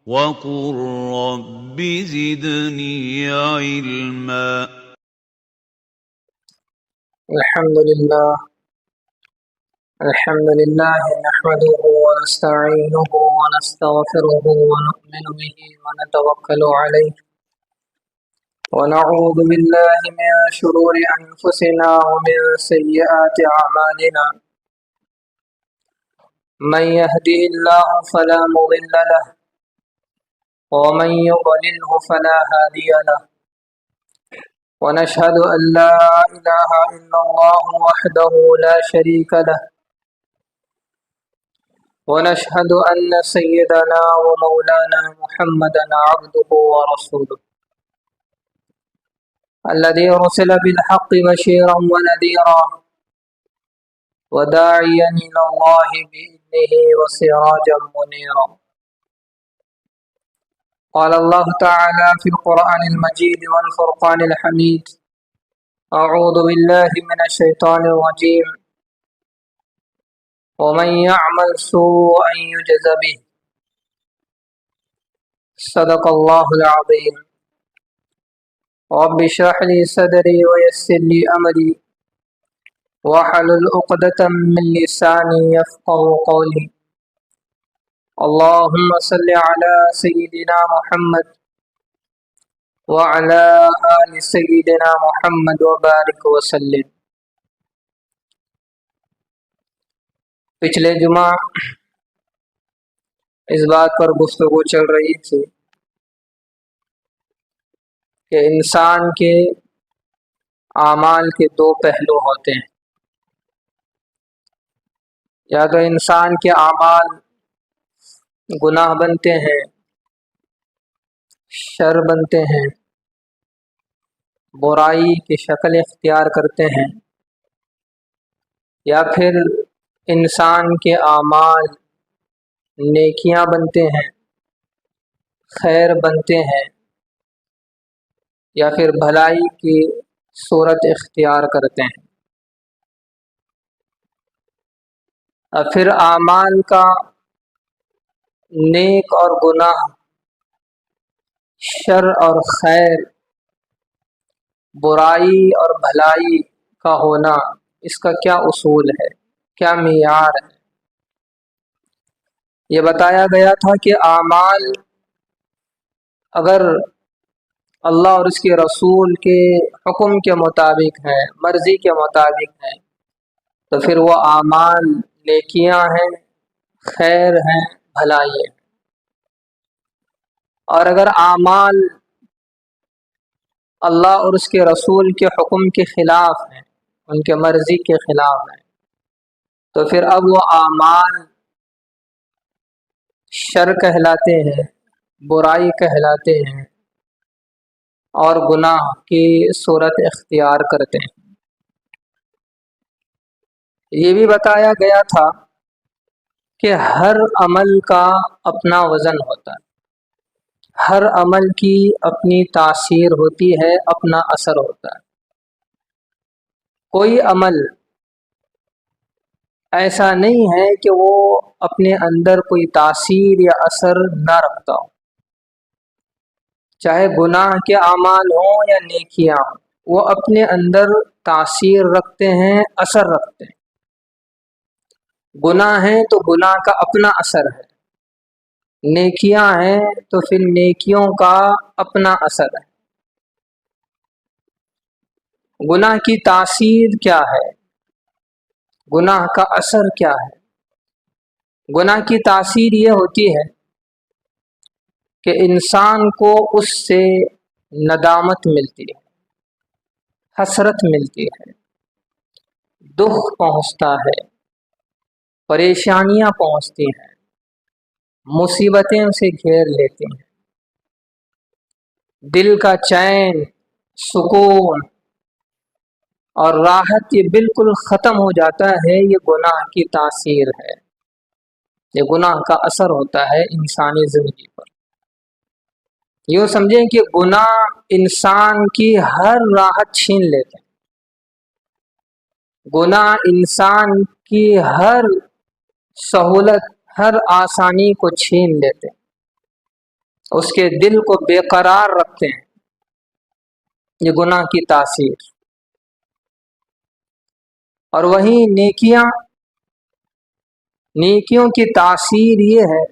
وقل رب زدني علما. الحمد لله نحمده ونستعينه ونستغفره ونؤمن به ونتوكل عليه ونعوذ بالله من شرور أنفسنا ومن سيئات أعمالنا. من يهده الله فلا مضل له ومن يضلله فلا هادي له. ونشهد أن لا إله إلا الله وحده لا شريك له. ونشهد أن سيدنا ومولانا محمدا عبده ورسوله الذي أرسل بالحق بشيرا ونذيرا وداعيا إلى الله بإذنه وسراجا منيرا. قال الله تعالى في القرآن المجيد والفرقان الحميد: أعوذ بالله من الشيطان الرجيم. ومن يعمل سوءا يجز به. صدق الله العظيم. رب اشرح لي صدري ويسر لي أمري واحلل عقدة من لساني يفقهوا قولي. اللهم صل على سيدنا محمد وعلى آل سيدنا محمد وبارك وسلم. پچھلے جمعہ اس بات پر گفتگو چل رہی تھی کہ انسان کے اعمال کے دو پہلو ہوتے ہیں. یا تو انسان کے اعمال گناہ بنتے ہیں، شر بنتے ہیں، برائی کی شکل اختیار کرتے ہیں، یا پھر انسان کے اعمال نیکیاں بنتے ہیں، خیر بنتے ہیں، یا پھر بھلائی کی صورت اختیار کرتے ہیں. اور پھر اعمال کا نیک اور گناہ، شر اور خیر، برائی اور بھلائی کا ہونا، اس کا کیا اصول ہے، کیا معیار ہے. یہ بتایا گیا تھا کہ اعمال اگر اللہ اور اس کے رسول کے حکم کے مطابق ہیں، مرضی کے مطابق ہیں، تو پھر وہ اعمال نیکیاں ہیں، خیر ہیں، بھلائی ہے. اور اگر اعمال اللہ اور اس کے رسول کے حکم کے خلاف ہیں، ان کے مرضی کے خلاف ہیں، تو پھر اب وہ اعمال شر کہلاتے ہیں، برائی کہلاتے ہیں، اور گناہ کی صورت اختیار کرتے ہیں. یہ بھی بتایا گیا تھا کہ ہر عمل کا اپنا وزن ہوتا ہے، ہر عمل کی اپنی تاثیر ہوتی ہے، اپنا اثر ہوتا ہے. کوئی عمل ایسا نہیں ہے کہ وہ اپنے اندر کوئی تاثیر یا اثر نہ رکھتا ہو. چاہے گناہ کے اعمال ہوں یا نیکیاں ہوں، وہ اپنے اندر تاثیر رکھتے ہیں، اثر رکھتے ہیں. گناہ ہیں تو گناہ کا اپنا اثر ہے، نیکیاں ہیں تو پھر نیکیوں کا اپنا اثر ہے. گناہ کی تاثیر کیا ہے، گناہ کا اثر کیا ہے؟ گناہ کی تاثیر یہ ہوتی ہے کہ انسان کو اس سے ندامت ملتی ہے، حسرت ملتی ہے، دکھ پہنچتا ہے، پریشانیاں پہنچتی ہیں، مصیبتیں اسے گھیر لیتی ہیں. دل کا چین، سکون اور راحت یہ بالکل ختم ہو جاتا ہے. یہ گناہ کی تاثیر ہے، یہ گناہ کا اثر ہوتا ہے انسانی زندگی پر. یوں سمجھیں کہ گناہ انسان کی ہر راحت چھین لیتے ہیں، گناہ انسان کی ہر سہولت، ہر آسانی کو چھین لیتے ہیں. اس کے دل کو بے قرار رکھتے ہیں، یہ گناہ کی تاثیر۔ اور وہیں نیکیوں کی تاثیر یہ ہے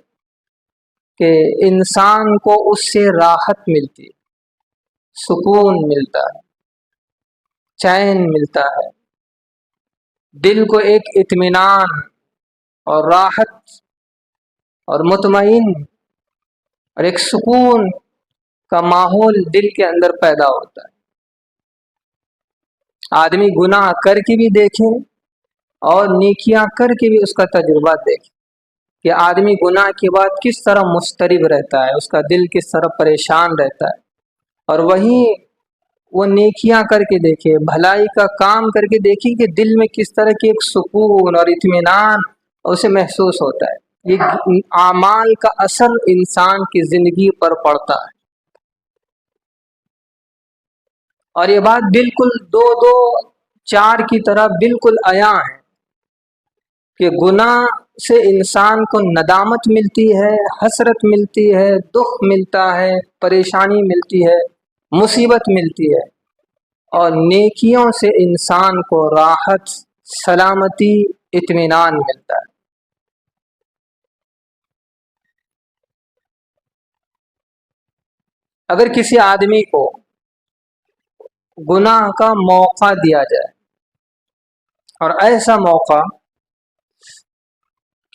کہ انسان کو اس سے راحت ملتی ہے، سکون ملتا ہے، چین ملتا ہے، دل کو ایک اطمینان اور راحت اور مطمئن اور ایک سکون کا ماحول دل کے اندر پیدا ہوتا ہے۔ آدمی گناہ کر کے بھی دیکھے اور نیکیاں کر کے بھی اس کا تجربہ دیکھے کہ آدمی گناہ کے بعد کس طرح مضطرب رہتا ہے، اس کا دل کس طرح پریشان رہتا ہے، اور وہیں وہ نیکیاں کر کے دیکھے، بھلائی کا کام کر کے دیکھے کہ دل میں کس طرح کی ایک سکون اور اطمینان اسے محسوس ہوتا ہے۔ یہ اعمال کا اثر انسان کی زندگی پر پڑتا ہے، اور یہ بات بالکل دو چار کی طرح بالکل عیاں ہے کہ گناہ سے انسان کو ندامت ملتی ہے، حسرت ملتی ہے، دکھ ملتا ہے، پریشانی ملتی ہے، مصیبت ملتی ہے، اور نیکیوں سے انسان کو راحت، سلامتی، اطمینان ملتا ہے۔ اگر کسی آدمی کو گناہ کا موقع دیا جائے، اور ایسا موقع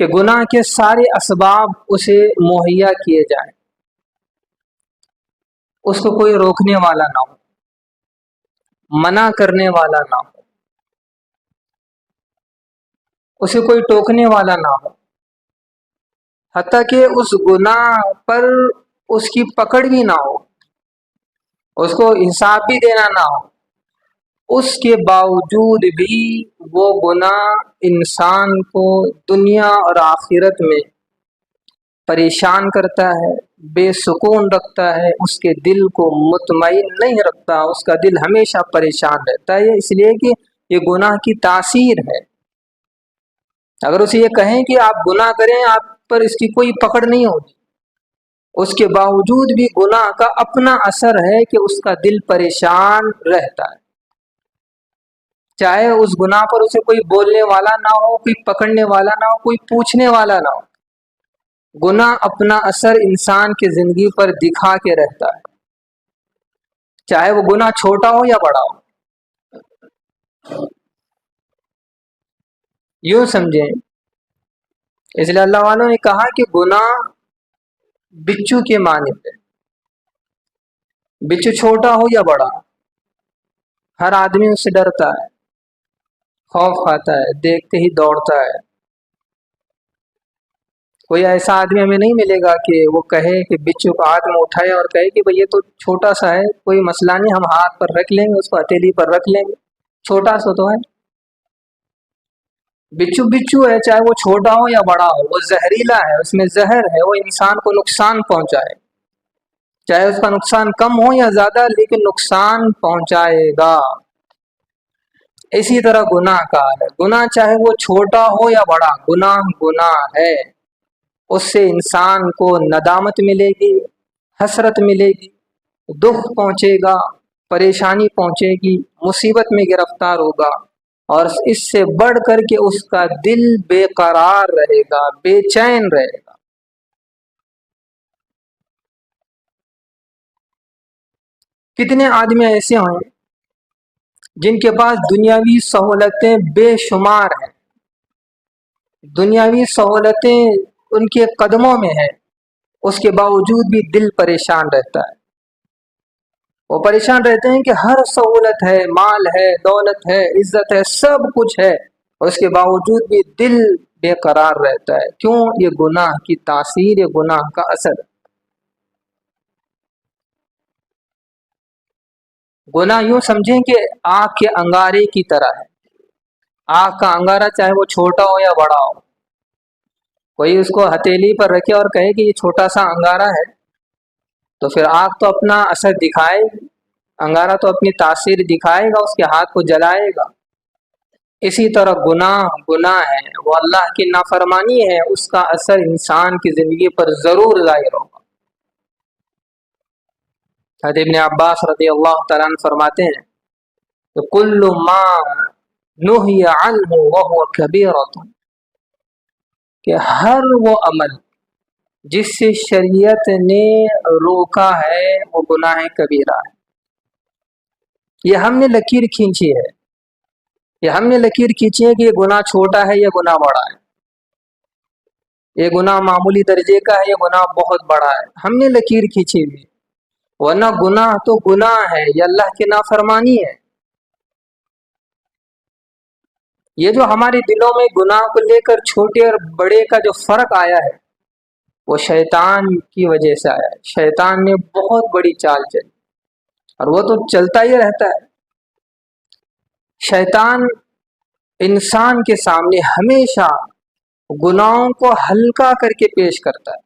کہ گناہ کے سارے اسباب اسے مہیا کیے جائیں، اس کو کوئی روکنے والا نہ ہو، منع کرنے والا نہ ہو، اسے کوئی ٹوکنے والا نہ ہو، حتیٰ کہ اس گناہ پر اس کی پکڑ بھی نہ ہو، اس کو حساب بھی دینا نہ ہو، اس کے باوجود بھی وہ گناہ انسان کو دنیا اور آخرت میں پریشان کرتا ہے، بے سکون رکھتا ہے، اس کے دل کو مطمئن نہیں رکھتا، اس کا دل ہمیشہ پریشان رہتا ہے، اس لیے کہ یہ گناہ کی تاثیر ہے۔ اگر اسے یہ کہیں کہ آپ گناہ کریں، آپ پر اس کی کوئی پکڑ نہیں ہوگی، اس کے باوجود بھی گناہ کا اپنا اثر ہے کہ اس کا دل پریشان رہتا ہے، چاہے اس گناہ پر اسے کوئی بولنے والا نہ ہو، کوئی پکڑنے والا نہ ہو، کوئی پوچھنے والا نہ ہو، گناہ اپنا اثر انسان کی زندگی پر دکھا کے رہتا ہے، چاہے وہ گناہ چھوٹا ہو یا بڑا ہو۔ یوں سمجھیں، اس لیے اللہ والوں نے کہا کہ گناہ بچھو کے مانند ہے، بچھو چھوٹا ہو یا بڑا، ہر آدمی اس سے ڈرتا ہے، خوف کھاتا ہے، دیکھتے ہی دوڑتا ہے۔ کوئی ایسا آدمی ہمیں نہیں ملے گا کہ وہ کہے کہ بچھو کو ہاتھ میں اٹھائے اور کہے کہ بھئی یہ تو چھوٹا سا ہے، کوئی مسئلہ نہیں، ہم ہاتھ پر رکھ لیں گے، اس کو ہتھیلی پر رکھ لیں گے، چھوٹا سا تو ہے۔ بچھو ہے، چاہے وہ چھوٹا ہو یا بڑا ہو، وہ زہریلا ہے، اس میں زہر ہے، وہ انسان کو نقصان پہنچائے، چاہے اس کا نقصان کم ہو یا زیادہ، لیکن نقصان پہنچائے گا۔ اسی طرح گناہ کا ہے، گناہ چاہے وہ چھوٹا ہو یا بڑا، گناہ ہے، اس سے انسان کو ندامت ملے گی، حسرت ملے گی، دکھ پہنچے گا، پریشانی پہنچے گی، مصیبت میں گرفتار ہوگا، اور اس سے بڑھ کر کے اس کا دل بے قرار رہے گا، بے چین رہے گا۔ کتنے آدمی ایسے ہیں جن کے پاس دنیاوی سہولتیں بے شمار ہیں، دنیاوی سہولتیں ان کے قدموں میں ہیں، اس کے باوجود بھی دل پریشان رہتا ہے۔ وہ پریشان رہتے ہیں کہ ہر سہولت ہے، مال ہے، دولت ہے، عزت ہے، سب کچھ ہے، اور اس کے باوجود بھی دل بے قرار رہتا ہے۔ کیوں؟ یہ گناہ کی تاثیر، یہ گناہ کا اثر۔ گناہ یوں سمجھیں کہ آگ کے انگارے کی طرح ہے۔ آگ کا انگارہ چاہے وہ چھوٹا ہو یا بڑا ہو، کوئی اس کو ہتھیلی پر رکھے اور کہے کہ یہ چھوٹا سا انگارہ ہے، تو پھر آگ تو اپنا اثر دکھائے گی، انگارہ تو اپنی تاثیر دکھائے گا، اس کے ہاتھ کو جلائے گا۔ اسی طرح گناہ ہے، وہ اللہ کی نافرمانی ہے، اس کا اثر انسان کی زندگی پر ضرور ظاہر ہوگا۔ حضرت ابن عباس رضی اللہ تعالیٰ عنہ فرماتے ہیں کہ کل ما نہی عنہ وہو کبیرۃ، کہ ہر وہ عمل جس سے شریعت نے روکا ہے وہ گناہ کبیرہ ہے۔ یہ ہم نے لکیر کھینچی ہے، یہ ہم نے لکیر کھینچی ہے کہ یہ گناہ چھوٹا ہے یا گناہ بڑا ہے، یہ گناہ معمولی درجے کا ہے یا گناہ بہت بڑا ہے، ہم نے لکیر کھینچی ہوئی، ورنہ گناہ تو گناہ ہے، یہ اللہ کی نافرمانی ہے۔ یہ جو ہمارے دلوں میں گناہ کو لے کر چھوٹے اور بڑے کا جو فرق آیا ہے وہ شیطان کی وجہ سے آیا ہے۔ شیطان نے بہت بڑی چال چلی اور وہ تو چلتا ہی رہتا ہے۔ شیطان انسان کے سامنے ہمیشہ گناہوں کو ہلکا کر کے پیش کرتا ہے،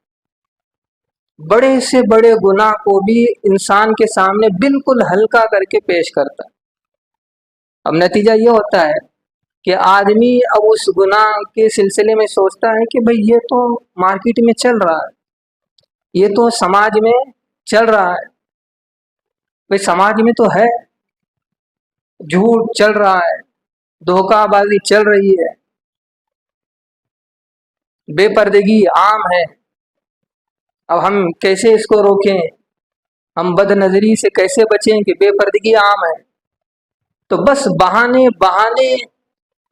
بڑے سے بڑے گناہ کو بھی انسان کے سامنے بالکل ہلکا کر کے پیش کرتا ہے۔ اب نتیجہ یہ ہوتا ہے کہ آدمی اب اس گناہ کے سلسلے میں سوچتا ہے کہ بھئی یہ تو مارکیٹ میں چل رہا ہے، یہ تو سماج میں چل رہا ہے، بھئی سماج میں تو ہے، جھوٹ چل رہا ہے، دھوکہ بازی چل رہی ہے، بے پردگی عام ہے، اب ہم کیسے اس کو روکیں، ہم بد نظری سے کیسے بچیں کہ بے پردگی عام ہے۔ تو بس بہانے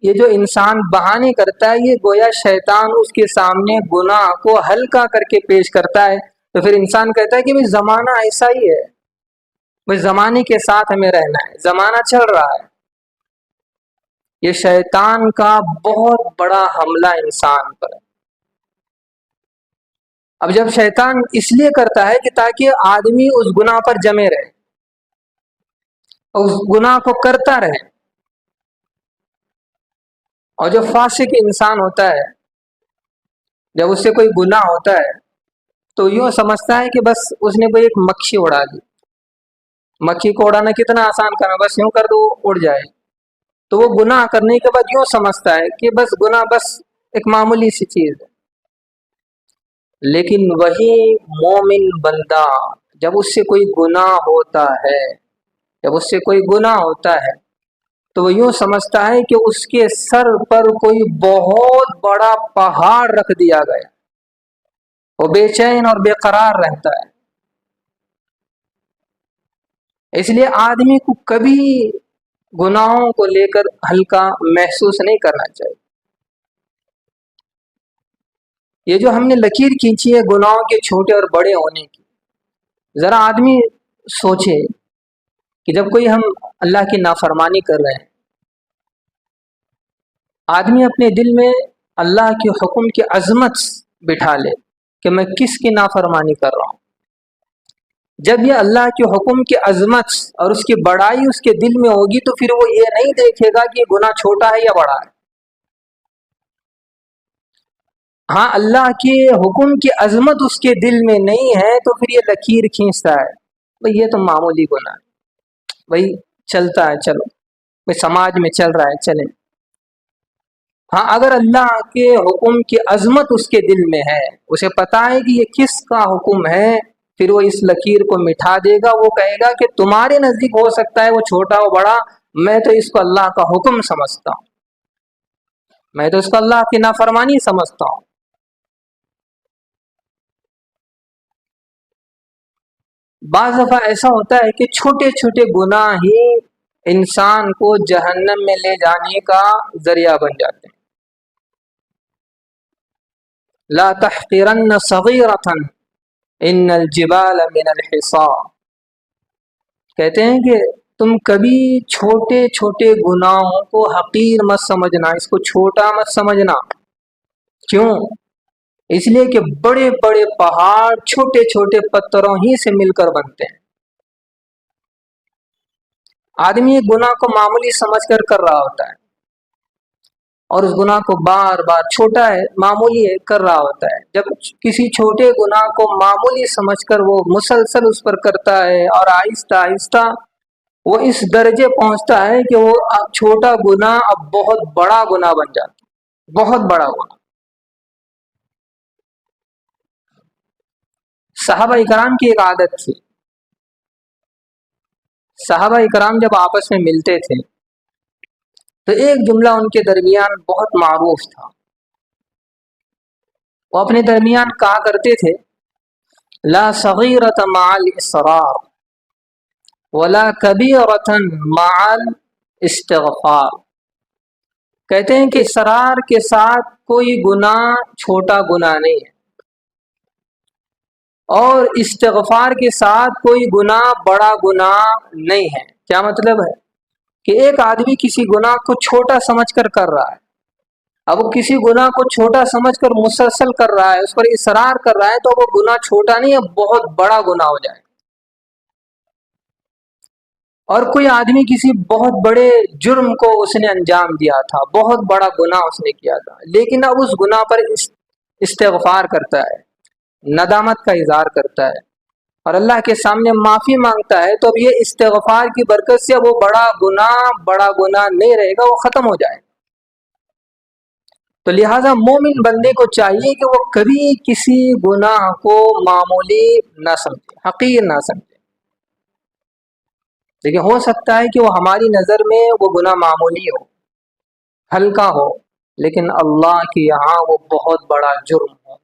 یہ جو انسان بہانے کرتا ہے، یہ گویا شیطان اس کے سامنے گناہ کو ہلکا کر کے پیش کرتا ہے، تو پھر انسان کہتا ہے کہ بھئی زمانہ ایسا ہی ہے، بھئی زمانے کے ساتھ ہمیں رہنا ہے، زمانہ چل رہا ہے۔ یہ شیطان کا بہت بڑا حملہ انسان پر ہے۔ اب جب شیطان اس لیے کرتا ہے کہ تاکہ آدمی اس گناہ پر جمے رہے، اس گناہ کو کرتا رہے، اور جو فاسق انسان ہوتا ہے جب اس سے کوئی گناہ ہوتا ہے تو یوں سمجھتا ہے کہ بس اس نے کوئی ایک مکھی اڑا دی، مکھی کو اڑانا کتنا آسان کرنا، بس یوں کر دو اڑ جائے، تو وہ گناہ کرنے کے بعد یوں سمجھتا ہے کہ بس گناہ بس ایک معمولی سی چیز ہے۔ لیکن وہی مومن بندہ جب اس سے کوئی گناہ ہوتا ہے، جب اس سے کوئی گناہ ہوتا ہے تو وہ یوں سمجھتا ہے کہ اس کے سر پر کوئی بہت بڑا پہاڑ رکھ دیا گیا، وہ بے چین اور بے قرار رہتا ہے۔ اس لیے آدمی کو کبھی گناہوں کو لے کر ہلکا محسوس نہیں کرنا چاہیے۔ یہ جو ہم نے لکیر کھینچی ہے گناہوں کے چھوٹے اور بڑے ہونے کی، ذرا آدمی سوچے کہ جب کوئی ہم اللہ کی نافرمانی کر رہے ہیں، آدمی اپنے دل میں اللہ کے حکم کی عظمت بٹھا لے کہ میں کس کی نافرمانی کر رہا ہوں۔ جب یہ اللہ کے حکم کی عظمت اور اس کی بڑائی اس کے دل میں ہوگی تو پھر وہ یہ نہیں دیکھے گا کہ یہ گناہ چھوٹا ہے یا بڑا ہے۔ ہاں، اللہ کے حکم کی عظمت اس کے دل میں نہیں ہے تو پھر یہ لکیر کھینچتا ہے، بھئی یہ تو معمولی گناہ ہے، بھئی چلتا ہے، چلو بھئی سماج میں چل رہا ہے، چلیں۔ ہاں، اگر اللہ کے حکم کی عظمت اس کے دل میں ہے، اسے پتا ہے کہ یہ کس کا حکم ہے، پھر وہ اس لکیر کو مٹھا دے گا، وہ کہے گا کہ تمہارے نزدیک ہو سکتا ہے وہ چھوٹا ہو بڑا، میں تو اس کو اللہ کا حکم سمجھتا ہوں، میں تو اس کو اللہ کی نافرمانی سمجھتا ہوں۔ بعض دفعہ ایسا ہوتا ہے کہ چھوٹے چھوٹے گناہ ہی انسان کو جہنم میں لے جانے کا ذریعہ بن جاتے ہیں۔ لا تحقرن صغیرۃ ان الجبال من الحصا، کہتے ہیں کہ تم کبھی چھوٹے چھوٹے گناہوں کو حقیر مت سمجھنا، اس کو چھوٹا مت سمجھنا۔ کیوں؟ اس لیے کہ بڑے بڑے پہاڑ چھوٹے چھوٹے پتھروں ہی سے مل کر بنتے ہیں۔ آدمی ایک گناہ کو معمولی سمجھ کر کر رہا ہوتا ہے اور اس گناہ کو بار بار، چھوٹا ہے معمولی ہے، کر رہا ہوتا ہے۔ جب کسی چھوٹے گناہ کو معمولی سمجھ کر وہ مسلسل اس پر کرتا ہے اور آہستہ آہستہ وہ اس درجے پہنچتا ہے کہ وہ چھوٹا گناہ اب بہت بڑا گناہ بن جاتا ہے، بہت بڑا گناہ۔ صحابہ کرام کی ایک عادت تھی، صحابہ اکرام جب آپس میں ملتے تھے تو ایک جملہ ان کے درمیان بہت معروف تھا. وہ اپنے درمیان کہا کرتے تھے لا صغیرۃ مع الاصرار ولا کبیرۃ مع الاستغفار. کہتے ہیں کہ اصرار کے ساتھ کوئی گناہ چھوٹا گناہ نہیں ہے اور استغفار کے ساتھ کوئی گناہ بڑا گناہ نہیں ہے. کیا مطلب ہے کہ ایک آدمی کسی گناہ کو چھوٹا سمجھ کر رہا ہے. اب وہ کسی گناہ کو چھوٹا سمجھ کر مسلسل کر رہا ہے, اس پر اصرار کر رہا ہے, تو وہ گناہ چھوٹا نہیں ہے, بہت بڑا گناہ ہو جائے. اور کوئی آدمی کسی بہت بڑے جرم کو اس نے انجام دیا تھا, بہت بڑا گناہ اس نے کیا تھا, لیکن اب اس گناہ پر استغفار کرتا ہے, ندامت کا اظہار کرتا ہے اور اللہ کے سامنے معافی مانگتا ہے, تو اب یہ استغفار کی برکت سے وہ بڑا گناہ نہیں رہے گا, وہ ختم ہو جائے. تو لہٰذا مومن بندے کو چاہیے کہ وہ کبھی کسی گناہ کو معمولی نہ سمجھے, حقیر نہ سمجھے. لیکن ہو سکتا ہے کہ وہ ہماری نظر میں وہ گناہ معمولی ہو, ہلکا ہو, لیکن اللہ کے یہاں وہ بہت بڑا جرم ہو.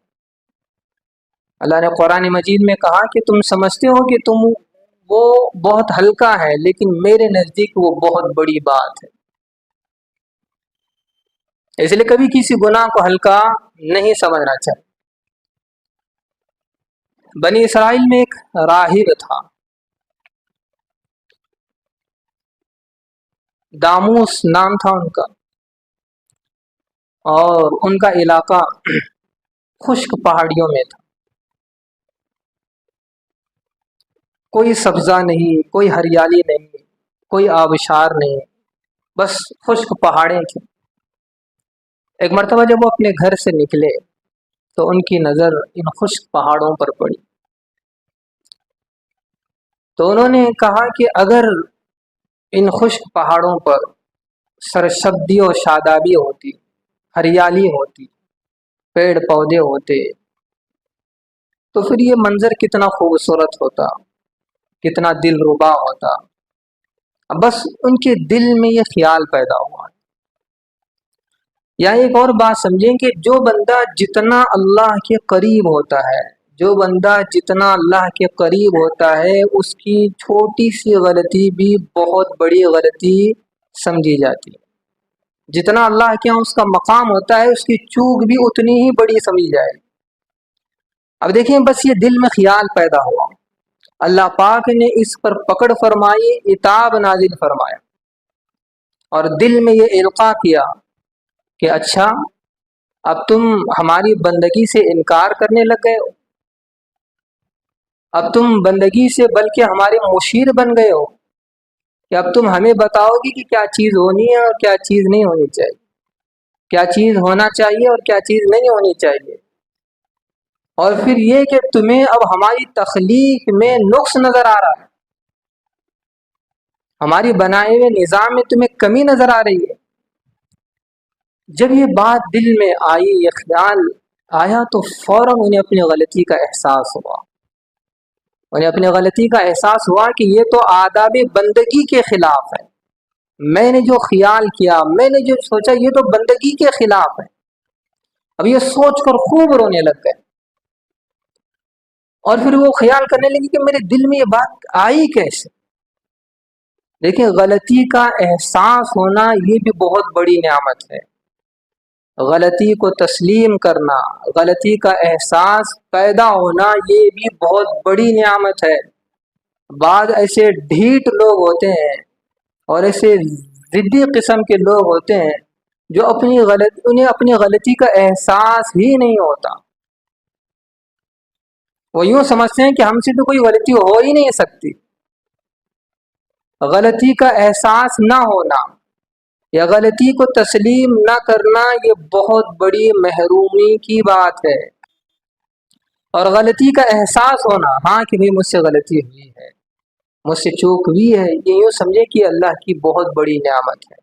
اللہ نے قرآن مجید میں کہا کہ تم سمجھتے ہو کہ تم وہ بہت ہلکا ہے, لیکن میرے نزدیک وہ بہت بڑی بات ہے. اس لیے کبھی کسی گناہ کو ہلکا نہیں سمجھنا چاہیے. بنی اسرائیل میں ایک راہب تھا, داموس نام تھا ان کا, اور ان کا علاقہ خشک پہاڑیوں میں تھا. کوئی سبزہ نہیں, کوئی ہریالی نہیں, کوئی آبشار نہیں, بس خشک پہاڑیں تھیں. ایک مرتبہ جب وہ اپنے گھر سے نکلے تو ان کی نظر ان خشک پہاڑوں پر پڑی. تو انہوں نے کہا کہ اگر ان خشک پہاڑوں پر سرسبزی و شادابی ہوتی, ہریالی ہوتی, پیڑ پودے ہوتے, تو پھر یہ منظر کتنا خوبصورت ہوتا, کتنا دل ربا ہوتا. بس ان کے دل میں یہ خیال پیدا ہوا. یا ایک اور بات سمجھیں کہ جو بندہ جتنا اللہ کے قریب ہوتا ہے, جو بندہ جتنا اللہ کے قریب ہوتا ہے, اس کی چھوٹی سی غلطی بھی بہت بڑی غلطی سمجھی جاتی ہے. جتنا اللہ کے یہاں اس کا مقام ہوتا ہے, اس کی چوک بھی اتنی ہی بڑی سمجھی جائے. اب دیکھیں, بس یہ دل میں خیال پیدا ہوا, اللہ پاک نے اس پر پکڑ فرمائی, عتاب نازل فرمایا, اور دل میں یہ القاء کیا کہ اچھا اب تم ہماری بندگی سے انکار کرنے لگ گئے ہو, اب تم بندگی سے بلکہ ہمارے مشیر بن گئے ہو, کہ اب تم ہمیں بتاؤ گی کہ کیا چیز ہونی ہے اور کیا چیز نہیں ہونی چاہیے, کیا چیز ہونا چاہیے اور کیا چیز نہیں ہونی چاہیے. اور پھر یہ کہ تمہیں اب ہماری تخلیق میں نقص نظر آ رہا ہے, ہماری بنائے ہوئے نظام میں تمہیں کمی نظر آ رہی ہے. جب یہ بات دل میں آئی, یہ خیال آیا, تو فوراً انہیں اپنی غلطی کا احساس ہوا. انہیں اپنی غلطی کا احساس ہوا کہ یہ تو آداب بندگی کے خلاف ہے. میں نے جو خیال کیا, میں نے جو سوچا, یہ تو بندگی کے خلاف ہے. اب یہ سوچ کر خوب رونے لگ گئے, اور پھر وہ خیال کرنے لگی کہ میرے دل میں یہ بات آئی کیسے. دیکھیں, غلطی کا احساس ہونا یہ بھی بہت بڑی نعمت ہے. غلطی کو تسلیم کرنا, غلطی کا احساس پیدا ہونا, یہ بھی بہت بڑی نعمت ہے. بعض ایسے ڈھیٹ لوگ ہوتے ہیں اور ایسے ضدی قسم کے لوگ ہوتے ہیں جو انہیں اپنی غلطی کا احساس ہی نہیں ہوتا. وہ یوں سمجھتے ہیں کہ ہم سے تو کوئی غلطی ہو ہی نہیں سکتی. غلطی کا احساس نہ ہونا یا غلطی کو تسلیم نہ کرنا, یہ بہت بڑی محرومی کی بات ہے. اور غلطی کا احساس ہونا, ہاں کہ بھئی مجھ سے غلطی ہوئی ہے, مجھ سے چوک ہوئی ہے, یہ یوں سمجھے کہ اللہ کی بہت بڑی نعمت ہے.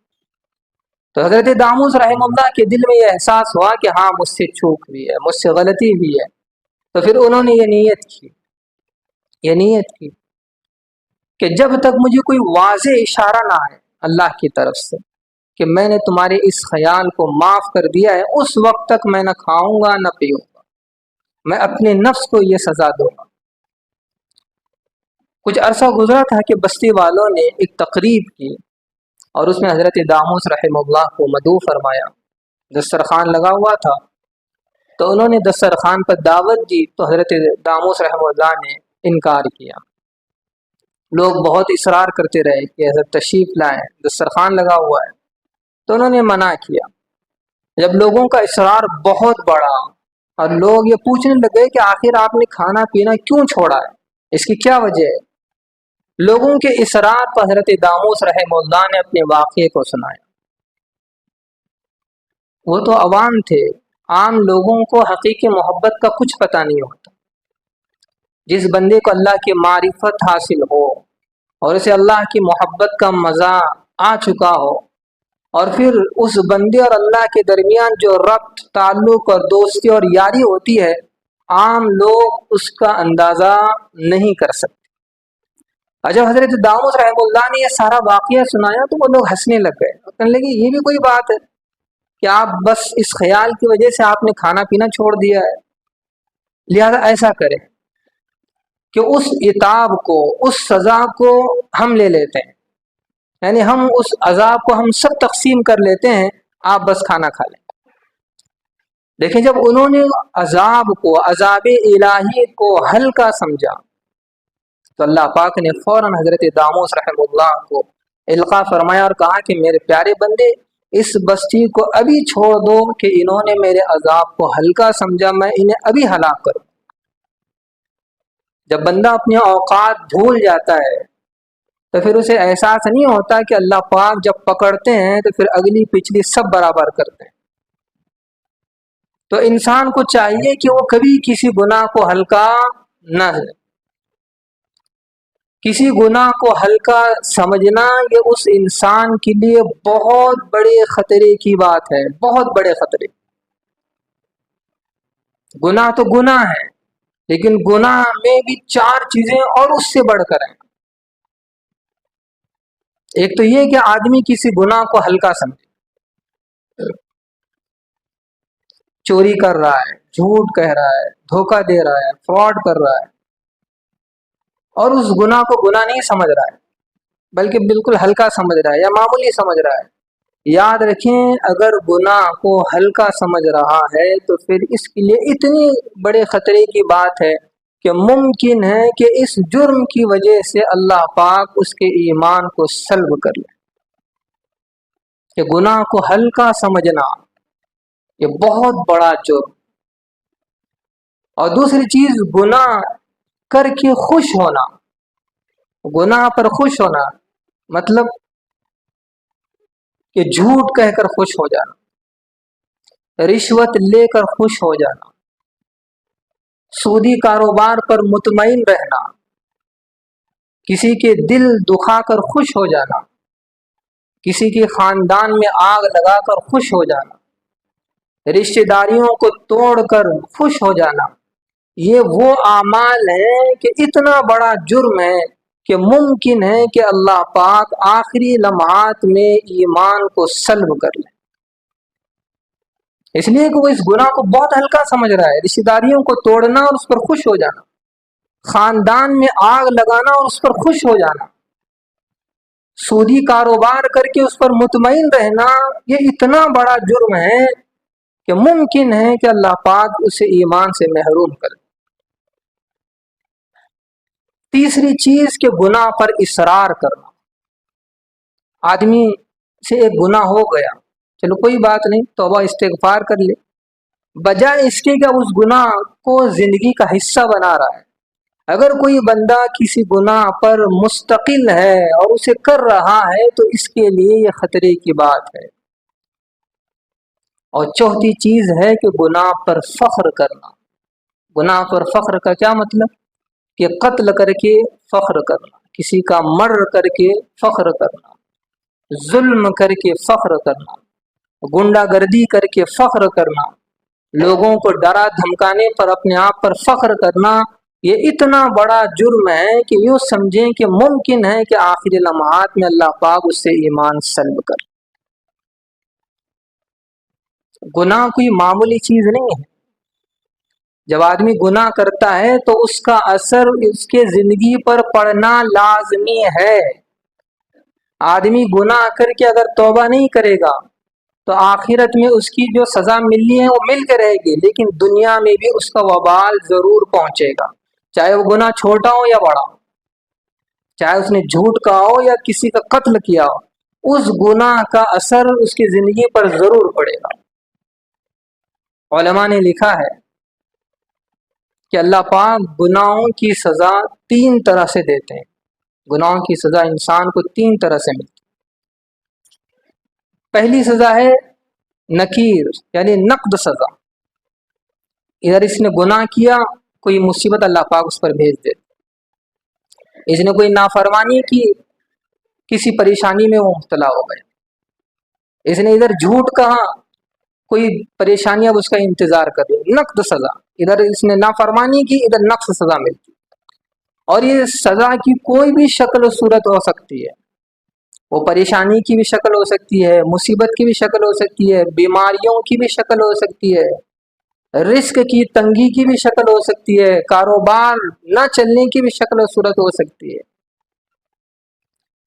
تو حضرت داموس رحمہ اللہ کے دل میں یہ احساس ہوا کہ ہاں مجھ سے چوک ہوئی ہے, مجھ سے غلطی ہوئی ہے. تو پھر انہوں نے یہ نیت کی کہ جب تک مجھے کوئی واضح اشارہ نہ آئے اللہ کی طرف سے کہ میں نے تمہارے اس خیال کو معاف کر دیا ہے، اس وقت تک میں نہ کھاؤں گا نہ پیوں گا، میں اپنے نفس کو یہ سزا دوں گا۔ کچھ عرصہ گزرا تھا کہ بستی والوں نے ایک تقریب کی اور اس میں حضرت داموس رحمہ اللہ کو مدعو فرمایا۔ دسترخوان لگا ہوا تھا تو انہوں نے دسترخوان پر دعوت دی تو حضرت داموس رحمہ اللہ نے انکار کیا۔ لوگ بہت اصرار کرتے رہے کہ حضرت تشریف لائیں، دسترخوان لگا ہوا ہے، تو انہوں نے منع کیا۔ جب لوگوں کا اصرار بہت بڑا اور لوگ یہ پوچھنے لگے کہ آخر آپ نے کھانا پینا کیوں چھوڑا ہے، اس کی کیا وجہ ہے، لوگوں کے اصرار پر حضرت داموس رحمہ اللہ نے اپنے واقعے کو سنایا۔ وہ تو عوام تھے، عام لوگوں کو حقیقی محبت کا کچھ پتہ نہیں ہوتا۔ جس بندے کو اللہ کی معرفت حاصل ہو اور اسے اللہ کی محبت کا مزہ آ چکا ہو، اور پھر اس بندے اور اللہ کے درمیان جو ربط، تعلق اور دوستی اور یاری ہوتی ہے، عام لوگ اس کا اندازہ نہیں کر سکتے۔ اور جب حضرت داموس رحمہ اللہ نے یہ سارا واقعہ سنایا تو وہ لوگ ہنسنے لگ گئے اور کہنے لگے یہ بھی کوئی بات ہے کہ آپ بس اس خیال کی وجہ سے آپ نے کھانا پینا چھوڑ دیا ہے، لہذا ایسا کریں کہ اس عتاب کو، اس سزا کو ہم لے لیتے ہیں، یعنی ہم اس عذاب کو ہم سب تقسیم کر لیتے ہیں، آپ بس کھانا کھا لیں۔ لیکن جب انہوں نے عذاب کو، عذاب الہی کو ہلکا سمجھا تو اللہ پاک نے فوراً حضرت داموس رحمہ اللہ کو القاء فرمایا اور کہا کہ میرے پیارے بندے، اس بستی کو ابھی چھوڑ دو کہ انہوں نے میرے عذاب کو ہلکا سمجھا، میں انہیں ابھی ہلاک کروں۔ جب بندہ اپنے اوقات بھول جاتا ہے تو پھر اسے احساس نہیں ہوتا کہ اللہ پاک جب پکڑتے ہیں تو پھر اگلی پچھلی سب برابر کرتے ہیں۔ تو انسان کو چاہیے کہ وہ کبھی کسی گناہ کو ہلکا نہ لے۔ کسی گناہ کو ہلکا سمجھنا یہ اس انسان کے لیے بہت بڑے خطرے کی بات ہے، بہت بڑے خطرے۔ گناہ تو گناہ ہے، لیکن گناہ میں بھی 4 چیزیں اور اس سے بڑھ کر ہیں۔ ایک تو یہ کہ آدمی کسی گناہ کو ہلکا سمجھے، چوری کر رہا ہے، جھوٹ کہہ رہا ہے، دھوکہ دے رہا ہے، فراڈ کر رہا ہے، اور اس گناہ کو گناہ نہیں سمجھ رہا ہے بلکہ بالکل ہلکا سمجھ رہا ہے یا معمولی سمجھ رہا ہے۔ یاد رکھیں، اگر گناہ کو ہلکا سمجھ رہا ہے تو پھر اس کے لیے اتنی بڑے خطرے کی بات ہے کہ ممکن ہے کہ اس جرم کی وجہ سے اللہ پاک اس کے ایمان کو سلب کر لے۔ کہ گناہ کو ہلکا سمجھنا یہ بہت بڑا جرم۔ اور دوسری چیز، گناہ کر کے خوش ہونا، گناہ پر خوش ہونا مطلب کہ جھوٹ کہہ کر خوش ہو جانا، رشوت لے کر خوش ہو جانا، سودی کاروبار پر مطمئن رہنا، کسی کے دل دکھا کر خوش ہو جانا، کسی کے خاندان میں آگ لگا کر خوش ہو جانا، رشتہ داریوں کو توڑ کر خوش ہو جانا، یہ وہ اعمال ہیں کہ اتنا بڑا جرم ہے کہ ممکن ہے کہ اللہ پاک آخری لمحات میں ایمان کو سلب کر لے۔ اس لیے کہ وہ اس گناہ کو بہت ہلکا سمجھ رہا ہے۔ رشتہ داریوں کو توڑنا اور اس پر خوش ہو جانا، خاندان میں آگ لگانا اور اس پر خوش ہو جانا، سودی کاروبار کر کے اس پر مطمئن رہنا، یہ اتنا بڑا جرم ہے کہ ممکن ہے کہ اللہ پاک اسے ایمان سے محروم کر دے۔ تیسری چیز کہ گناہ پر اصرار کرنا۔ آدمی سے ایک گناہ ہو گیا، چلو کوئی بات نہیں، توبہ استغفار کر لے، بجائے اس کے کہ اس گناہ کو زندگی کا حصہ بنا رہا ہے۔ اگر کوئی بندہ کسی گناہ پر مستقل ہے اور اسے کر رہا ہے تو اس کے لیے یہ خطرے کی بات ہے۔ اور چوتھی چیز ہے کہ گناہ پر فخر کرنا۔ گناہ پر فخر کا کیا مطلب؟ کہ قتل کر کے فخر کرنا، کسی کا مرڈر کر کے فخر کرنا، ظلم کر کے فخر کرنا، گنڈا گردی کر کے فخر کرنا، لوگوں کو ڈرا دھمکانے پر اپنے آپ پر فخر کرنا، یہ اتنا بڑا جرم ہے کہ یوں سمجھیں کہ ممکن ہے کہ آخری لمحات میں اللہ پاک اس سے ایمان سلب کر۔ گناہ کوئی معمولی چیز نہیں ہے۔ جب آدمی گناہ کرتا ہے تو اس کا اثر اس کے زندگی پر پڑنا لازمی ہے۔ آدمی گناہ کر کے اگر توبہ نہیں کرے گا تو آخرت میں اس کی جو سزا ملنی ہے وہ مل کے رہے گی، لیکن دنیا میں بھی اس کا وبال ضرور پہنچے گا، چاہے وہ گناہ چھوٹا ہو یا بڑا ہو، چاہے اس نے جھوٹ کہا ہو یا کسی کا قتل کیا ہو، اس گناہ کا اثر اس کی زندگی پر ضرور پڑے گا۔ علماء نے لکھا ہے کہ اللہ پاک گناہوں کی سزا 3 طرح سے دیتے ہیں۔ گناہوں کی سزا انسان کو 3 طرح سے ملتی ہے۔ پہلی سزا ہے نکیر، یعنی نقد سزا۔ ادھر اس نے گناہ کیا، کوئی مصیبت اللہ پاک اس پر بھیج دیتے۔ اس نے کوئی نافرمانی کی، کسی پریشانی میں وہ مبتلا ہو گئے۔ اس نے ادھر جھوٹ کہا، کوئی پریشانی اب اس کا انتظار کر رہی، نقد سزا۔ ادھر اس نے نافرمانی کی، ادھر نقد سزا ملتی۔ اور یہ سزا کی کوئی بھی شکل و صورت ہو سکتی ہے، وہ پریشانی کی بھی شکل ہو سکتی ہے، مصیبت کی بھی شکل ہو سکتی ہے، بیماریوں کی بھی شکل ہو سکتی ہے، رزق کی تنگی کی بھی شکل ہو سکتی ہے، کاروبار نہ چلنے کی بھی شکل و صورت ہو سکتی ہے۔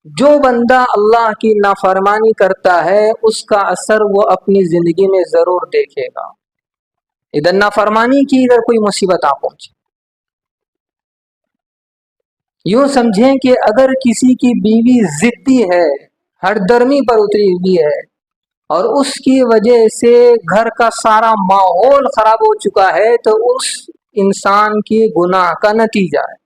جو بندہ اللہ کی نافرمانی کرتا ہے اس کا اثر وہ اپنی زندگی میں ضرور دیکھے گا۔ ادھر نافرمانی کی، ادھر کوئی مصیبت آ پہنچے۔ یوں سمجھیں کہ اگر کسی کی بیوی ضدی ہے، ہر درمی پر اتری ہوئی ہے، اور اس کی وجہ سے گھر کا سارا ماحول خراب ہو چکا ہے، تو اس انسان کی گناہ کا نتیجہ ہے۔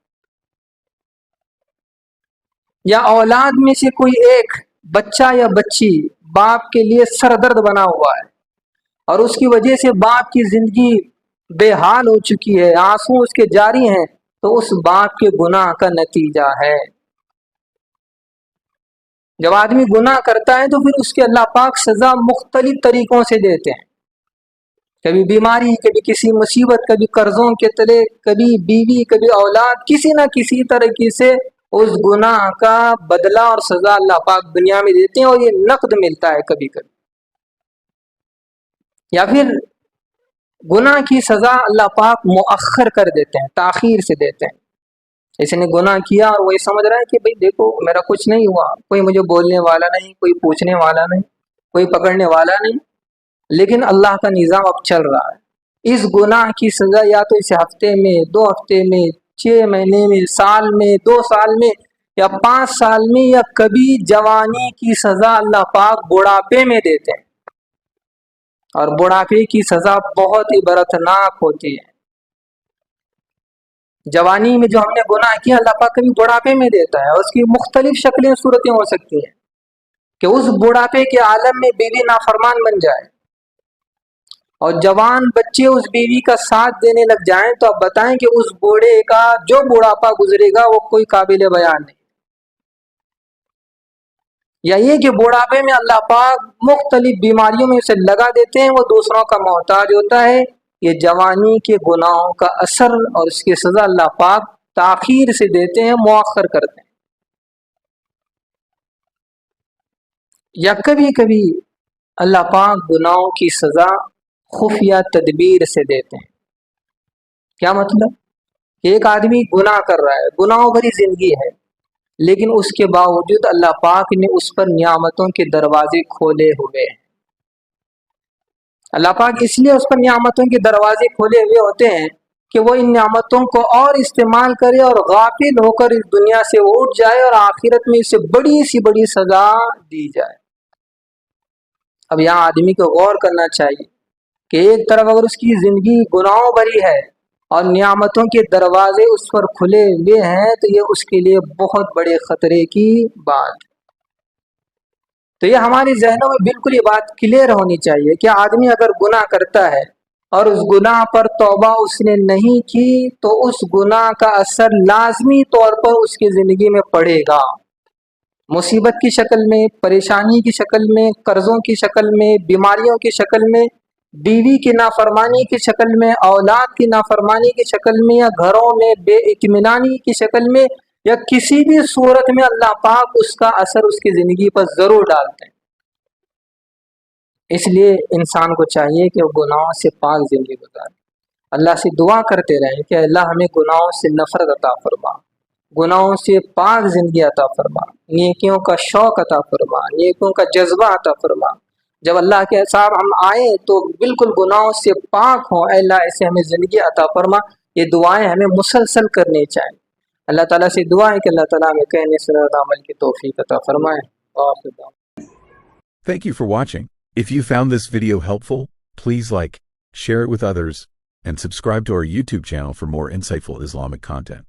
یا اولاد میں سے کوئی ایک بچہ یا بچی باپ کے لیے سردرد بنا ہوا ہے، اور اس کی وجہ سے باپ کی زندگی بے حال ہو چکی ہے، آنسو اس کے جاری ہیں، تو اس باپ کے گناہ کا نتیجہ ہے۔ جب آدمی گناہ کرتا ہے تو پھر اس کے اللہ پاک سزا مختلف طریقوں سے دیتے ہیں، کبھی بیماری، کبھی کسی مصیبت، کبھی قرضوں کے تلے، کبھی بیوی، کبھی اولاد، کسی نہ کسی طریقے سے اس گناہ کا بدلہ اور سزا اللہ پاک دنیا میں دیتے ہیں، اور یہ نقد ملتا ہے کبھی کبھی۔ یا پھر گناہ کی سزا اللہ پاک مؤخر کر دیتے ہیں، تاخیر سے دیتے ہیں۔ اس نے گناہ کیا اور وہی سمجھ رہا ہے کہ بھئی دیکھو میرا کچھ نہیں ہوا، کوئی مجھے بولنے والا نہیں، کوئی پوچھنے والا نہیں، کوئی پکڑنے والا نہیں، لیکن اللہ کا نظام اب چل رہا ہے۔ اس گناہ کی سزا یا تو اس ہفتے میں، 2 ہفتے میں، 6 مہینے میں، سال میں، 2 سال میں، یا 5 سال میں، یا کبھی جوانی کی سزا اللہ پاک بڑھاپے میں دیتے ہیں، اور بڑھاپے کی سزا بہت عبرتناک ہوتی ہے۔ جوانی میں جو ہم نے گناہ کیا اللہ پاک کبھی بڑھاپے میں دیتا ہے، اور اس کی مختلف شکلیں صورتیں ہو سکتی ہیں کہ اس بڑھاپے کے عالم میں بیوی نافرمان بن جائے، اور جوان بچے اس بیوی کا ساتھ دینے لگ جائیں، تو اب بتائیں کہ اس بوڑھے کا جو بڑھاپا گزرے گا وہ کوئی قابل بیان نہیں۔ یا یہ کہ بڑھاپے میں اللہ پاک مختلف بیماریوں میں اسے لگا دیتے ہیں، وہ دوسروں کا محتاج ہوتا ہے۔ یہ جوانی کے گناہوں کا اثر اور اس کی سزا اللہ پاک تاخیر سے دیتے ہیں، مؤخر کرتے ہیں۔ یا کبھی کبھی اللہ پاک گناہوں کی سزا خفیہ تدبیر سے دیتے ہیں۔ کیا مطلب؟ ایک آدمی گناہ کر رہا ہے، گناہوں بھری زندگی ہے، لیکن اس کے باوجود اللہ پاک نے اس پر نعمتوں کے دروازے کھولے ہوئے ہیں۔ اللہ پاک اس لیے اس پر نعمتوں کے دروازے کھولے ہوئے ہوتے ہیں کہ وہ ان نعمتوں کو اور استعمال کرے، اور غافل ہو کر اس دنیا سے اٹھ جائے، اور آخرت میں اسے بڑی سی بڑی سزا دی جائے۔ اب یہاں آدمی کو غور کرنا چاہیے کہ ایک طرف اگر اس کی زندگی گناہوں بھری ہے اور نعمتوں کے دروازے اس پر کھلے ہوئے ہیں، تو یہ اس کے لیے بہت بڑے خطرے کی بات۔ تو یہ ہمارے ذہنوں میں بالکل یہ بات کلیئر ہونی چاہیے کہ آدمی اگر گناہ کرتا ہے اور اس گناہ پر توبہ اس نے نہیں کی، تو اس گناہ کا اثر لازمی طور پر اس کی زندگی میں پڑے گا، مصیبت کی شکل میں، پریشانی کی شکل میں، قرضوں کی شکل میں، بیماریوں کی شکل میں، بیوی کی نافرمانی کی شکل میں، اولاد کی نافرمانی کی شکل میں، یا گھروں میں بے اطمینانی کی شکل میں، یا کسی بھی صورت میں اللہ پاک اس کا اثر اس کی زندگی پر ضرور ڈالتے ہیں۔ اس لیے انسان کو چاہیے کہ وہ گناہوں سے پاک زندگی گزارے، اللہ سے دعا کرتے رہیں کہ اللہ ہمیں گناہوں سے نفرت عطا فرما، گناہوں سے پاک زندگی عطا فرما، نیکیوں کا شوق عطا فرما، نیکیوں کا جذبہ عطا فرما۔ جب اللہ کے حساب ہم آئیں تو بالکل گناہوں سے پاک ہوں، اے اللہ ایسے ہمیں زندگی عطا فرما۔ یہ دعائیں ہمیں مسلسل کرنی چاہیے۔ اللہ تعالیٰ سے دعا ہے کہ اللہ تعالیٰ ہمیں کہنے سنت عمل کی توفیق عطا فرمائے۔ Thank you for watching. If you found this video helpful, please like, share it with others, and subscribe to our YouTube channel for more insightful Islamic content.